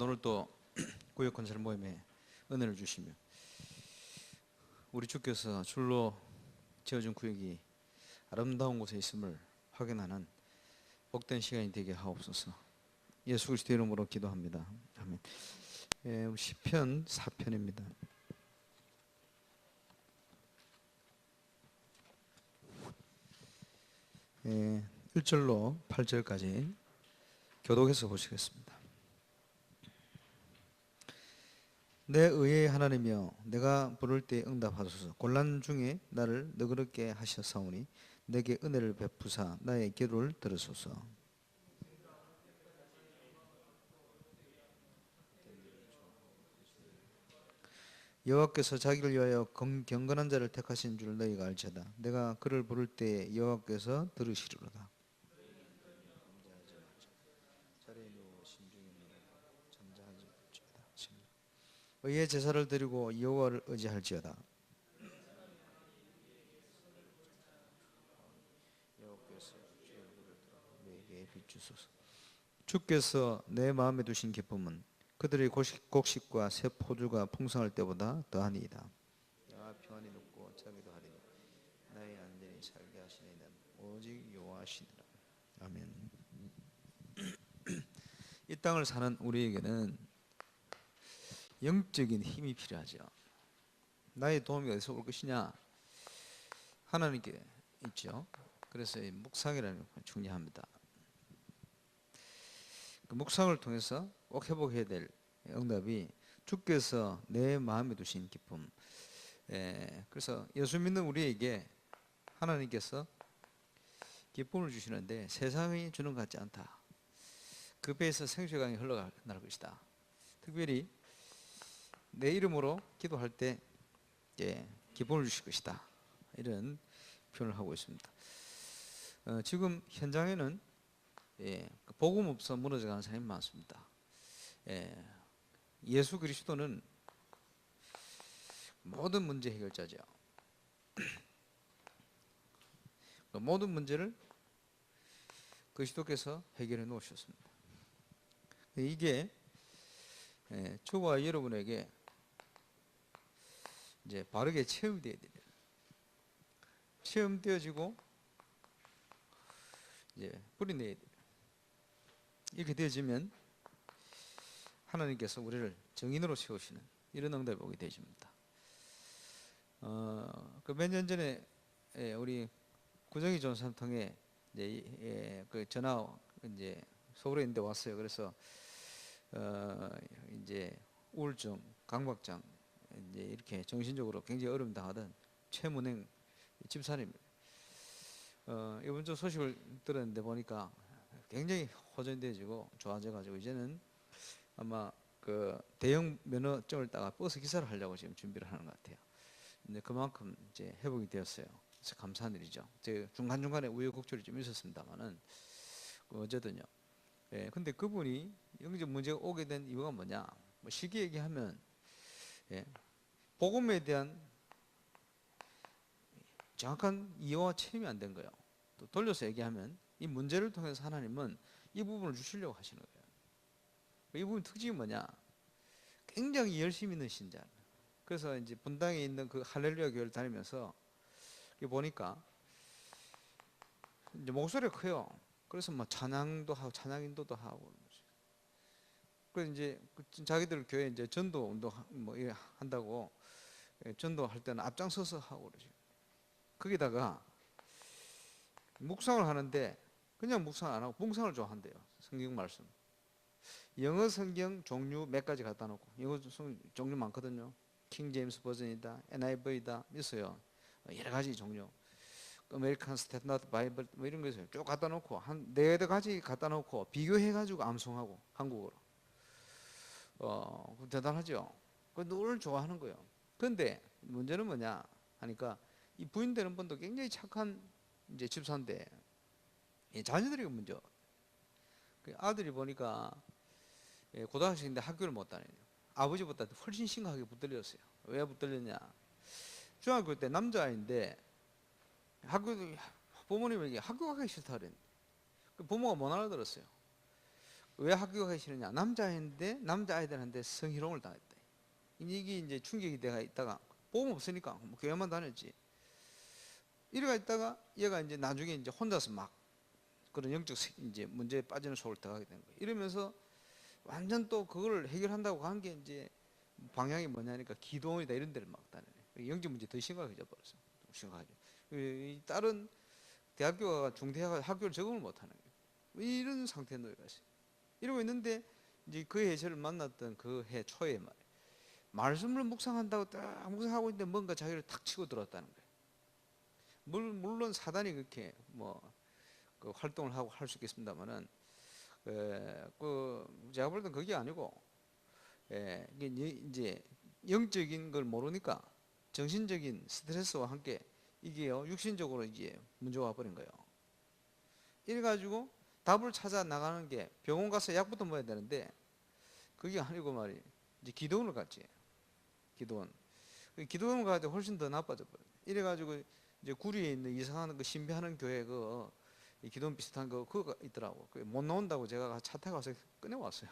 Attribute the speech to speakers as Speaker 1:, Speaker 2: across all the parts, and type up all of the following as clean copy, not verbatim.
Speaker 1: 오늘 또 구역 건설 모임에 은혜를 주시며 우리 주께서 줄로 지어준 구역이 아름다운 곳에 있음을 확인하는 복된 시간이 되게 하옵소서. 예수 그리스도 이름으로 기도합니다. 아멘. 시편 4편입니다. 1절로 8절까지 교독해서 보시겠습니다. 내 의의 하나님이여, 내가 부를 때 응답하소서. 곤란 중에 나를 너그럽게 하셨사오니 내게 은혜를 베푸사 나의 기도를 들으소서. 여호와께서 자기를 위하여 경건한 자를 택하신 줄 너희가 알지어다. 내가 그를 부를 때 여호와께서 들으시리로다. 의의 제사를 드리고 여호와를 의지할지어다. 여호와께서 내게 비추소서. 주께서 내 마음에 두신 기쁨은 그들의 곡식과 새 포도가 풍성할 때보다 더하니이다. 여호와 평안히 눕고 자기도 하리니 나의 안전히 살게 하시는 이는 오직 여호와시니라. 아멘. 이 땅을 사는 우리에게는 영적인 힘이 필요하죠. 나의 도움이 어디서 올 것이냐? 하나님께 있죠. 그래서 이 묵상이라는 게 중요합니다. 그 묵상을 통해서 꼭 회복해야 될 응답이 주께서 내 마음에 두신 기쁨. 그래서 예수 믿는 우리에게 하나님께서 기쁨을 주시는데 세상이 주는 것 같지 않다. 그 배에서 생수강이 흘러갈 것이다. 특별히 내 이름으로 기도할 때 기쁨을 주실 것이다. 이런 표현을 하고 있습니다. 지금 현장에는 복음 없어 무너져가는 사람이 많습니다. 예수 그리스도는 모든 문제 해결자죠. 모든 문제를 그리스도께서 해결해 놓으셨습니다. 이게 저와 여러분에게 이제 바르게 체험되어야 돼요. 체험되어지고 이제 뿌리내야 돼요. 이렇게 되어지면 하나님께서 우리를 정인으로 세우시는 이런 응답이 오게 되어집니다. 그 몇 년 전에 우리 구정희 전산통에 이제 그 전화 이제 서울에 있는데 왔어요. 그래서 이제 우울증, 강박장 이제 이렇게 정신적으로 굉장히 어려움 당하던 최문행 집사님 이번 주 소식을 들었는데 보니까 굉장히 호전되어지고 좋아져가지고 이제는 아마 그 대형 면허증을 따가 버스 기사를 하려고 지금 준비를 하는 것 같아요. 근데 그만큼 이제 회복이 되었어요. 그래서 감사한 일이죠. 제가 중간중간에 우여곡절이 좀 있었습니다만은 어쨌든요. 근데 그분이 영적 문제가 오게 된 이유가 뭐냐? 뭐 쉽게 얘기하면 복음에 대한 정확한 이해와 체험이 안 된 거예요. 또 돌려서 얘기하면 이 문제를 통해서 하나님은 이 부분을 주시려고 하시는 거예요. 이 부분 특징이 뭐냐? 굉장히 열심히 있는 신자. 그래서 이제 분당에 있는 그 할렐루야 교회를 다니면서 보니까 이제 목소리가 커요. 그래서 막 찬양도 하고 찬양 인도도 하고. 그래서 이제 자기들 교회 이제 전도 운동 뭐 한다고 전도할 때는 앞장서서 하고 그러죠. 거기다가 묵상을 하는데 그냥 묵상 안 하고 묵상을 좋아한대요. 성경 말씀. 영어 성경 종류 몇 가지 갖다 놓고 영어 종류 많거든요. 킹 제임스 버전이다, NIV다 있어요. 여러 가지 종류. 아메리칸 스탠다드 바이블 뭐 이런 거 있어요. 쭉 갖다 놓고 한 4가지 갖다 놓고 비교해 가지고 암송하고 한국어로. 대단하죠. 늘 좋아하는 거예요. 그런데 문제는 뭐냐 하니까 이 부인 되는 분도 굉장히 착한 이제 집사인데 자녀들이 문제. 아들이 보니까 고등학생인데 학교를 못 다녀요. 아버지보다 훨씬 심각하게 붙들렸어요. 왜 붙들렸냐? 중학교 때 남자아이인데 부모님에게 학교 가기 싫다 그랬는데 부모가 못 알아들었어요. 왜 학교 가기 싫으냐? 남자인데 남자아이들한테 성희롱을 당했대. 이게 이제 충격이 돼가 있다가 보험 없으니까 뭐 교회만 다녔지. 이래가 있다가 얘가 이제 나중에 이제 혼자서 막 그런 영적 이제 문제에 빠지는 속을 들어가게 된 거예요. 이러면서 완전 또 그걸 해결한다고 한 게 이제 방향이 뭐냐니까 기도원이다 이런 데를 막 다니네. 영적 문제 더 심각해져 버렸어. 심각하죠. 이 딸은 대학교 가 중대학 학교를 적응을 못하는 거예요. 이런 상태에 놓여 있어요. 이러고 있는데 이제 그 해 저를 만났던 그 해 초에 말씀을 묵상한다고 딱 묵상하고 있는데 뭔가 자기를 탁 치고 들어왔다는 거예요. 물론 사단이 그렇게 그 활동을 하고 할 수 있겠습니다만은 제가 볼 땐 그게 아니고 이게 이제 영적인 걸 모르니까 정신적인 스트레스와 함께 이게요 육신적으로 이제 문제가 와버린 거예요. 이래가지고 답을 찾아 나가는 게 병원 가서 약부터 먹어야 되는데 그게 아니고 말이 이제 기도원을 갔지. 기도원 가도 훨씬 더 나빠져 버려. 이래가지고 이제 구리에 있는 이상한 그 신비하는 교회 기도원 비슷한 그거 있더라고. 못 나온다고 제가 차 타고 가서 꺼내 왔어요.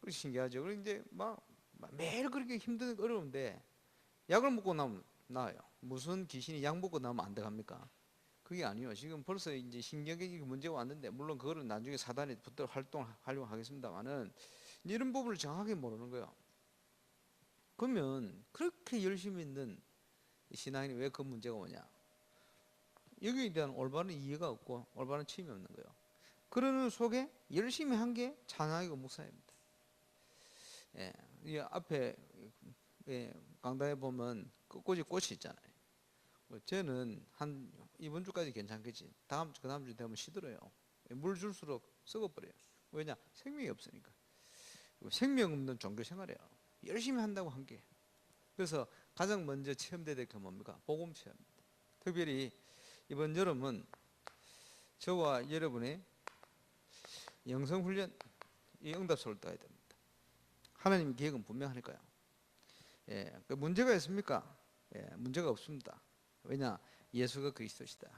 Speaker 1: 그 신기하죠. 그리고 이제 매일 그렇게 힘든 어려운데 약을 먹고 나면 나아요. 무슨 귀신이 약 먹고 나면 안 돼갑니까? 그게 아니요. 지금 벌써 이제 신경계기 문제가 왔는데 물론 그거는 나중에 사단이 붙들어 활용하려고 하겠습니다만은 이런 부분을 정확하게 모르는 거예요. 그러면 그렇게 열심히 있는 신앙인이 왜 그 문제가 오냐? 여기에 대한 올바른 이해가 없고 올바른 취임이 없는 거예요. 그러는 속에 열심히 한 게 찬양이고 목사입니다. 이 앞에 강당에 보면 끝꽂이 꽃이 있잖아요. 저는 이번 주까지 괜찮겠지. 그 다음 주 되면 시들어요. 물 줄수록 썩어버려요. 왜냐? 생명이 없으니까. 생명 없는 종교 생활이에요. 열심히 한다고 한 게. 그래서 가장 먼저 체험돼야 될 게 뭡니까? 복음 체험입니다. 특별히 이번 여름은 저와 여러분의 영성훈련, 이 응답소를 따야 됩니다. 하나님 계획은 분명하니까요. 그 문제가 있습니까? 문제가 없습니다. 왜냐? 예수가 그리스도시다.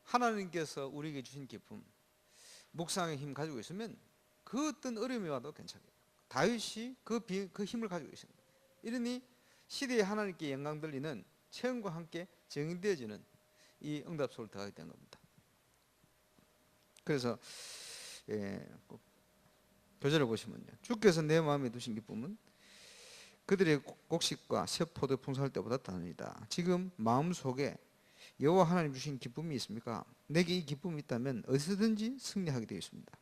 Speaker 1: 하나님께서 우리에게 주신 기쁨, 묵상의 힘 가지고 있으면 그 어떤 어려움이 와도 괜찮아요. 다윗이 그 힘을 가지고 있습니다. 이러니 시대에 하나님께 영광 돌리는 체험과 함께 정인되어지는 이 응답소를 더하게 된 겁니다. 그래서 교절을 보시면요. 주께서 내 마음에 두신 기쁨은 그들의 곡식과 새 포도 풍성할 때보다 다릅니다. 지금 마음속에 여호와 하나님 주신 기쁨이 있습니까? 내게 이 기쁨이 있다면 어디서든지 승리하게 되어 있습니다.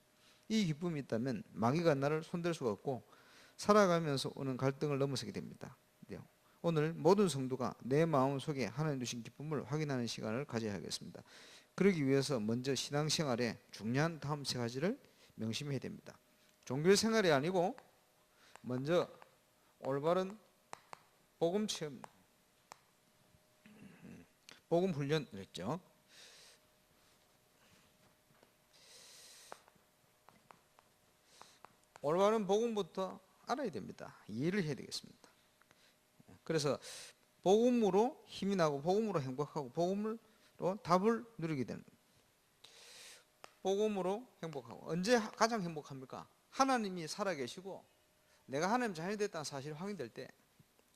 Speaker 1: 이 기쁨이 있다면 마귀가 나를 손댈 수가 없고 살아가면서 오는 갈등을 넘어서게 됩니다. 오늘 모든 성도가 내 마음속에 하나님 주신 기쁨을 확인하는 시간을 가져야 하겠습니다. 그러기 위해서 먼저 신앙생활에 중요한 다음 세 가지를 명심해야 됩니다. 종교생활이 아니고 먼저 올바른 복음 체험, 복음 훈련을 했죠. 올바른 복음부터 알아야 됩니다. 이해를 해야 되겠습니다. 그래서 복음으로 힘이 나고 복음으로 행복하고 복음으로 답을 누리게 되는 겁니다. 복음으로 행복하고 언제 가장 행복합니까? 하나님이 살아계시고 내가 하나님 자녀이 됐다는 사실이 확인될 때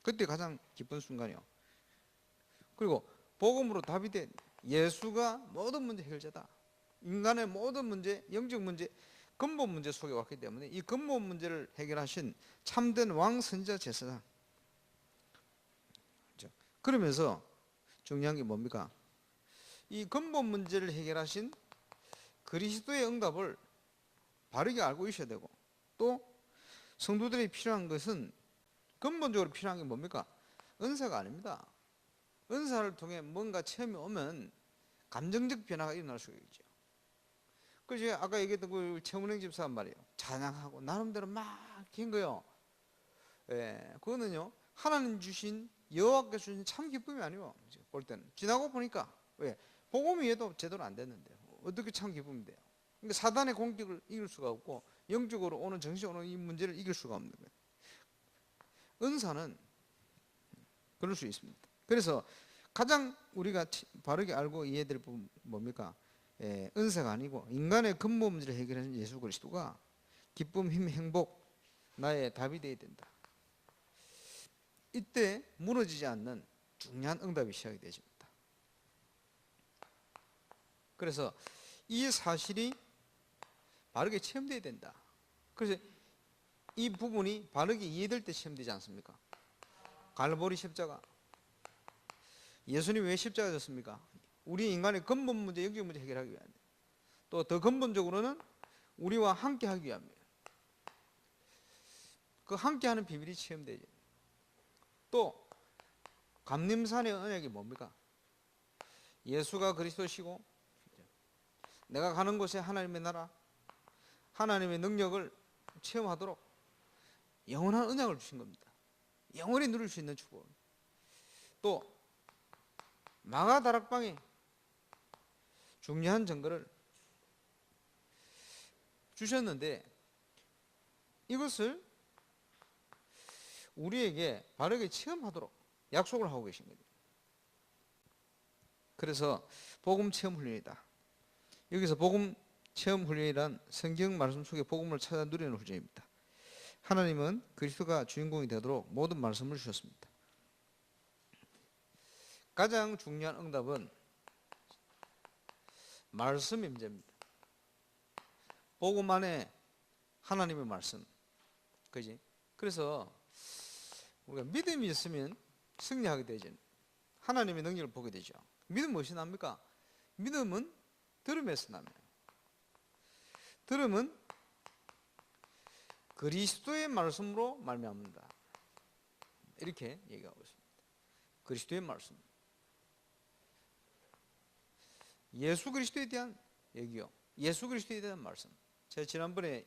Speaker 1: 그때 가장 기쁜 순간이요. 그리고 복음으로 답이 된 예수가 모든 문제 해결자다. 인간의 모든 문제, 영적 문제, 근본 문제 속에 왔기 때문에 이 근본 문제를 해결하신 참된 왕, 선지자, 제사장. 그러면서 중요한 게 뭡니까? 이 근본 문제를 해결하신 그리스도의 응답을 바르게 알고 있어야 되고 또 성도들이 필요한 것은 근본적으로 필요한 게 뭡니까? 은사가 아닙니다. 은사를 통해 뭔가 체험이 오면 감정적 변화가 일어날 수 있죠. 그래서 아까 얘기했던 그 최문행 집사 말이에요. 찬양하고 나름대로 막 긴 거요. 그거는요 하나님 주신 여호와께서 주신 참 기쁨이 아니에요. 볼 때는 지나고 보니까 왜 복음이 얘도 제대로 안 됐는데 어떻게 참 기쁨이 돼요? 그러니까 사단의 공격을 이길 수가 없고 영적으로 오는 정신으로 오는 이 문제를 이길 수가 없는 거예요. 은사는 그럴 수 있습니다. 그래서 가장 우리가 바르게 알고 이해될 부분 뭡니까? 은사가 아니고 인간의 근본 문제를 해결하는 예수 그리스도가 기쁨, 힘, 행복 나의 답이 되어야 된다. 이때 무너지지 않는 중요한 응답이 시작이 되어집니다. 그래서 이 사실이 바르게 체험되어야 된다. 그래서 이 부분이 바르게 이해될 때 체험되지 않습니까? 갈보리 십자가. 예수님이 왜 십자가 졌습니까? 우리 인간의 근본 문제, 영적 문제 해결하기 위함이에요. 또 더 근본적으로는 우리와 함께 하기 위함이에요. 그 함께하는 비밀이 체험되죠. 또 감림산의 언약이 뭡니까? 예수가 그리스도시고 내가 가는 곳에 하나님의 나라, 하나님의 능력을 체험하도록 영원한 언약을 주신 겁니다. 영원히 누릴 수 있는 축복. 또 마가다락방에 중요한 증거를 주셨는데 이것을 우리에게 바르게 체험하도록 약속을 하고 계신 거죠. 그래서 복음 체험 훈련이다. 여기서 복음 체험 훈련이란 성경 말씀 속에 복음을 찾아 누리는 훈련입니다. 하나님은 그리스도가 주인공이 되도록 모든 말씀을 주셨습니다. 가장 중요한 응답은 말씀 임재입니다. 복음 안에 하나님의 말씀, 그지? 그래서 우리가 믿음이 있으면 승리하게 되죠. 하나님의 능력을 보게 되죠. 믿음 무엇이 납니까? 믿음은 들음에서 나요. 들음은 그리스도의 말씀으로 말미암는다. 이렇게 얘기하고 있습니다. 그리스도의 말씀. 예수 그리스도에 대한 얘기요. 예수 그리스도에 대한 말씀. 제가 지난번에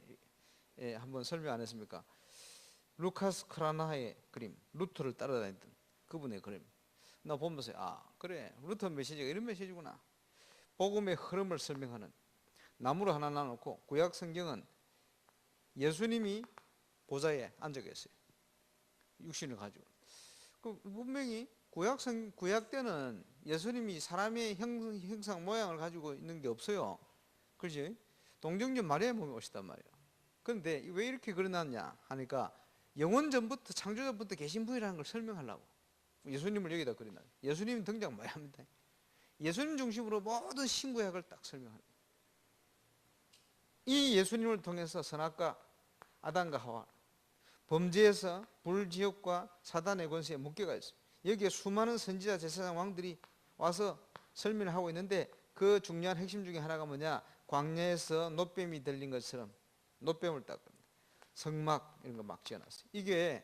Speaker 1: 한번 설명 안 했습니까? 루카스 크라나의 그림, 루터를 따라다니던 그분의 그림. 나 보면서 그래, 루터 메시지가 이런 메시지구나. 복음의 흐름을 설명하는 나무로 하나 놔놓고 구약 성경은 예수님이 보좌에 앉아 계세요. 육신을 가지고. 분명히 구약 때는 예수님이 사람의 형상 모양을 가지고 있는 게 없어요. 그렇지? 동정녀 마리아의 몸에 오시단 말이에요. 그런데 왜 이렇게 그려놨냐 하니까 영원 전부터 창조 전부터 계신 분이라는 걸 설명하려고 예수님을 여기다 그려놔요. 예수님 등장 많이 합니다. 예수님 중심으로 모든 신구약을 딱 설명합니다. 이 예수님을 통해서 선악과 아담과 하와 범죄에서 불지옥과 사단의 권세에 묶여가 있어요. 여기에 수많은 선지자 제사장 왕들이 와서 설명을 하고 있는데 그 중요한 핵심 중에 하나가 뭐냐? 광야에서 놋뱀이 들린 것처럼 놋뱀을 딱 성막 이런 거 막 지어놨어요. 이게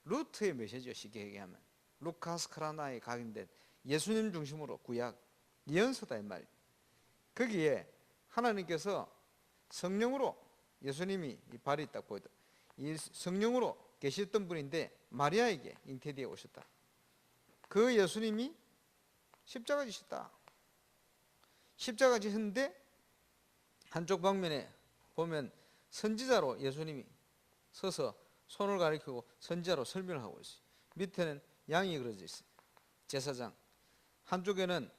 Speaker 1: 루트의 메시지요. 쉽게 얘기하면 루카스 크라나에 각인된 예수님 중심으로 구약 예언서다 이 말이에요. 거기에 하나님께서 성령으로 예수님이 이 발이 딱 보이다. 이 성령으로 계셨던 분인데 마리아에게 잉태되어 오셨다. 그 예수님이 십자가 지셨다. 십자가 지셨는데 한쪽 방면에 보면 선지자로 예수님이 서서 손을 가리키고 선지자로 설명을 하고 있어요. 밑에는 양이 그려져 있어요. 제사장. 한쪽에는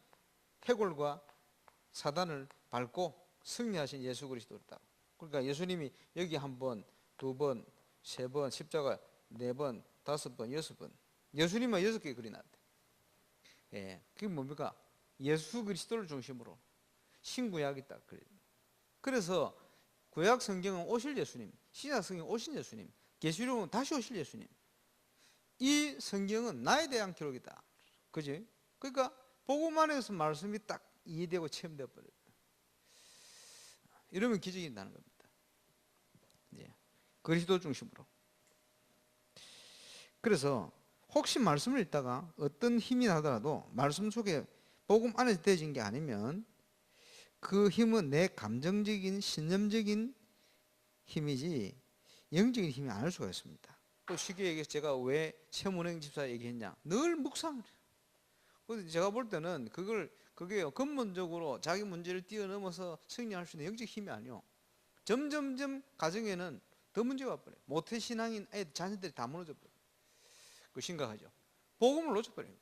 Speaker 1: 해골과 사단을 밟고 승리하신 예수 그리스도다. 그러니까 예수님이 여기 한 번, 두 번, 세 번, 십자가 네 번, 다섯 번, 여섯 번. 예수님만 6개 그려놨대. 그게 뭡니까? 예수 그리스도를 중심으로 신구약이 딱 그래요. 그래서 구약 성경은 오실 예수님, 신약 성경은 오신 예수님, 계시록은 다시 오실 예수님. 이 성경은 나에 대한 기록이다. 그지? 그러니까 복음 안에서 말씀이 딱 이해되고 체험되어 버려요. 이러면 기적이 나는 겁니다. 그리스도 중심으로. 그래서 혹시 말씀을 읽다가 어떤 힘이 나더라도 말씀 속에 복음 안에서 되어진 게 아니면 그 힘은 내 감정적인 신념적인 힘이지 영적인 힘이 아닐 수가 있습니다. 또 쉽게 얘기해서 제가 왜 최문행 집사 얘기했냐, 늘 묵상을 해요. 그래서 제가 볼 때는 그게 근본적으로 자기 문제를 뛰어넘어서 승리할 수 있는 영적 힘이 아니요. 점점점 가정에는 더 문제가 와버려요. 모태신앙인 자녀들이 다 무너져버려요. 그 심각하죠. 복음을 놓쳐버려요.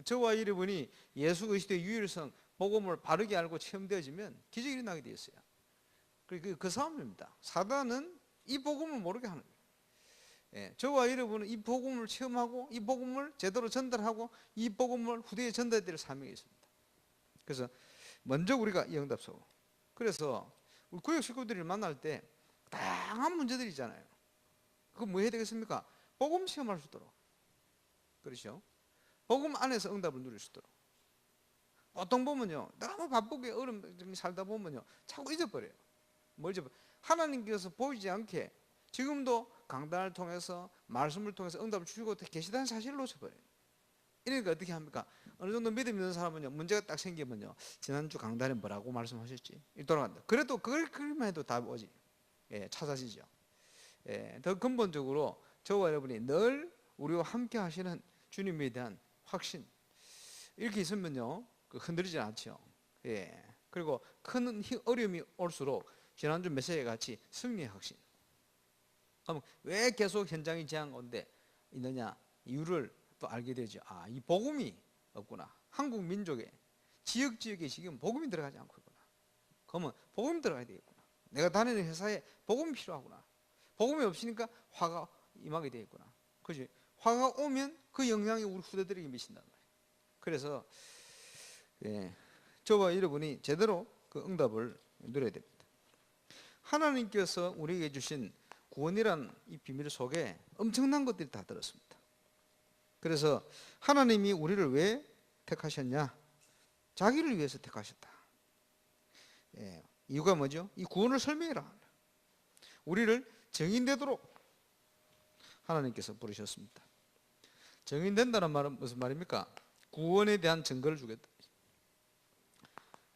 Speaker 1: 저와 여러분이 예수 그리스도의 유일성, 복음을 바르게 알고 체험되어지면 기적이 일어나게 되어 있어요. 그 싸움입니다. 사단은 이 복음을 모르게 하는 거예요. 예, 저와 여러분은 이 복음을 체험하고 이 복음을 제대로 전달하고 이 복음을 후대에 전달해야 될 사명이 있습니다. 그래서 먼저 우리가 이 응답소. 그래서 우리 구역 식구들을 만날 때 다양한 문제들이 있잖아요. 그거 뭐 해야 되겠습니까? 복음 체험할 수 있도록. 그렇죠? 복음 안에서 응답을 누릴 수 있도록. 보통 보면요, 너무 바쁘게 어려움 살다 보면요, 자꾸 잊어버려요. 뭘 잊어버려? 하나님께서 보이지 않게 지금도 강단을 통해서 말씀을 통해서 응답을 주시고 계시다는 사실을 놓쳐버려요. 이러니까 어떻게 합니까? 어느 정도 믿음 있는 사람은요, 문제가 딱 생기면요, 지난주 강단에 뭐라고 말씀하셨지? 돌아간다. 그래도 그걸만 해도 답 오지. 예, 찾아지죠. 예, 더 근본적으로 저와 여러분이 늘 우리와 함께 하시는 주님에 대한 확신, 이렇게 있으면요, 흔들리지 않죠. 예. 그리고 큰 어려움이 올수록 지난주 메시지 같이 승리의 확신. 그럼 왜 계속 현장이 재앙 가운데 있느냐? 이유를 또 알게 되죠. 아, 이 복음이 없구나. 한국 민족의 지역에 지금 복음이 들어가지 않고 있구나. 그러면 복음이 들어가야 되겠구나. 내가 다니는 회사에 복음이 필요하구나. 복음이 없으니까 화가 임하게 되겠구나. 그지? 화가 오면 그 영향이 우리 후대들에게 미친단 말이에요. 그래서 예, 저와 여러분이 제대로 그 응답을 누려야 됩니다. 하나님께서 우리에게 주신 구원이란 이 비밀 속에 엄청난 것들이 다 들었습니다. 그래서 하나님이 우리를 왜 택하셨냐? 자기를 위해서 택하셨다. 예, 이유가 뭐죠? 이 구원을 설명해라. 우리를 증인되도록 하나님께서 부르셨습니다. 증인된다는 말은 무슨 말입니까? 구원에 대한 증거를 주겠다.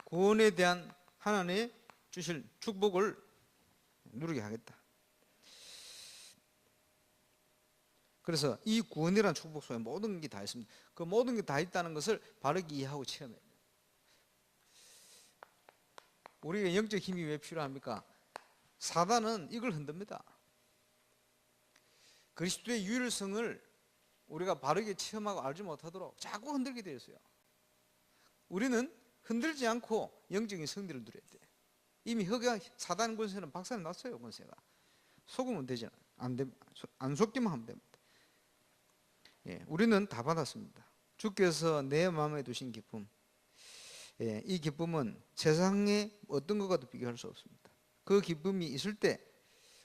Speaker 1: 구원에 대한 하나님의 주실 축복을 누리게 하겠다. 그래서 이 구원이라는 축복 속에 모든 게 다 있습니다. 그 모든 게 다 있다는 것을 바르게 이해하고 체험해야 돼요. 우리에게 영적 힘이 왜 필요합니까? 사단은 이걸 흔듭니다. 그리스도의 유일성을 우리가 바르게 체험하고 알지 못하도록 자꾸 흔들게 되어 있어요. 우리는 흔들지 않고 영적인 승리를 누려야 돼. 이미 사단 권세는 박살이 났어요. 권세가 속으면 되지 안 속기만 하면 됩니다. 예, 우리는 다 받았습니다. 주께서 내 마음에 두신 기쁨, 예, 이 기쁨은 세상의 어떤 것과도 비교할 수 없습니다. 그 기쁨이 있을 때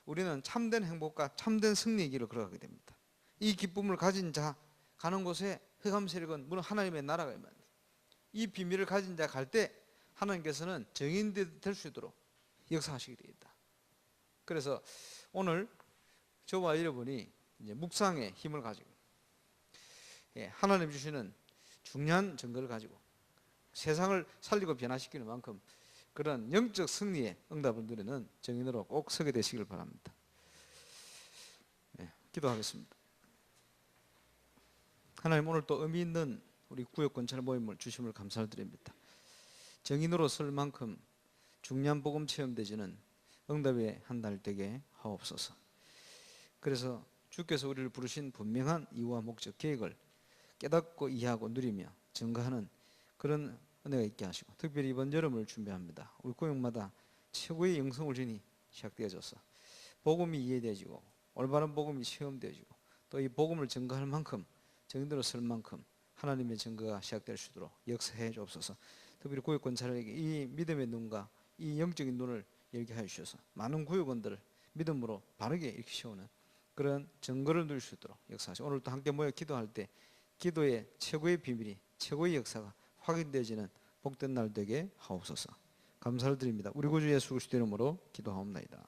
Speaker 1: 우리는 참된 행복과 참된 승리의 길을 걸어가게 됩니다. 이 기쁨을 가진 자 가는 곳에 흑암 세력은 물론 하나님의 나라가 임합니다. 이 비밀을 가진 자 갈 때 하나님께서는 정인이 될 수 있도록 역사하시게 되어 있다. 그래서 오늘 저와 여러분이 이제 묵상의 힘을 가지고, 예, 하나님 주시는 중요한 증거를 가지고 세상을 살리고 변화시키는 만큼 그런 영적 승리의 응답을 누리는 정인으로 꼭 서게 되시길 바랍니다. 예, 기도하겠습니다. 하나님, 오늘 또 의미 있는 우리 구역 권찰 모임을 주심을 감사를 드립니다. 정인으로 설 만큼 중요한 복음 체험되지는 응답의 한 달 되게 하옵소서. 그래서 주께서 우리를 부르신 분명한 이유와 목적, 계획을 깨닫고 이해하고 누리며 증거하는 그런 은혜가 있게 하시고, 특별히 이번 여름을 준비합니다. 우리 구역마다 최고의 영성 훈련이 시작되어져서 복음이 이해되어지고 올바른 복음이 체험되어지고 또 이 복음을 증거할 만큼 정인으로 설 만큼 하나님의 증거가 시작될 수 있도록 역사해 주옵소서. 특별히 구역 권찰에게 이 믿음의 눈과 이 영적인 눈을 열게 하여 주셔서 많은 구역원들을 믿음으로 바르게 이렇게 세우는 그런 증거를 누릴 수 있도록 역사하시고, 오늘 또 함께 모여 기도할 때 기도의 최고의 비밀이, 최고의 역사가 확인되어지는 복된 날 되게 하옵소서. 감사를 드립니다. 우리 구주 예수 그리스도 이름으로 기도하옵나이다.